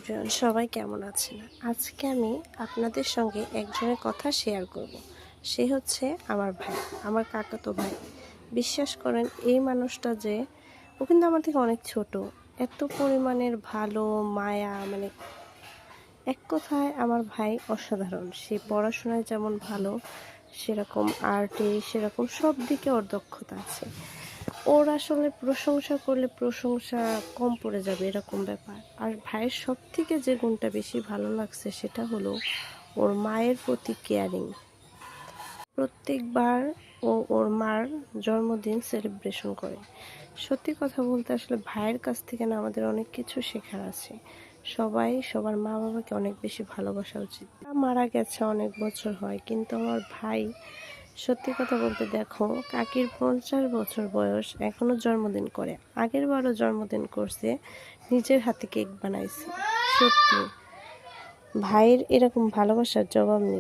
Everyone, সবাই কেমন আছেন? আজকে আমি আপনাদের সঙ্গে একজনের কথা শেয়ার করব। সে হচ্ছে আমার ভাই, আমার কাকাতো ভাই। বিশ্বাস করেন, এই মানুষটা যে ও কিন্তু আমার থেকে অনেক ছোট, এত পরিমাণের ভালো মায়া, মানে এক কথায় আমার ভাই অসাধারণ। সে পড়াশোনায় যেমন ভালো, সেরকম আর্টে, সেরকম সব দিকে ওর দক্ষতা আছে। ওর আসলে প্রশংসা করলে প্রশংসা কম পড়ে যাবে, এরকম ব্যাপার। আর ভাইয়ের সব থেকে যে গুণটা বেশি ভালো লাগছে সেটা হলো ওর মায়ের প্রতি কেয়ারিং। প্রত্যেকবার ও ওর মার জন্মদিন সেলিব্রেশন করে। সত্যি কথা বলতে আসলে ভাইয়ের কাছ থেকে না আমাদের অনেক কিছু শেখার আছে। সবাই সবার মা বাবাকে অনেক বেশি ভালোবাসা উচিত। মারা গেছে অনেক বছর হয়, কিন্তু আমার ভাই, সত্যি কথা বলতে দেখো, কাকির 50 বছর বয়স, এখনো জন্মদিন করে। আগের বারও জন্মদিন করছে, নিজের হাতে কেক বানাইছে। সত্যি ভাইয়ের এরকম ভালোবাসার জবাব নেই।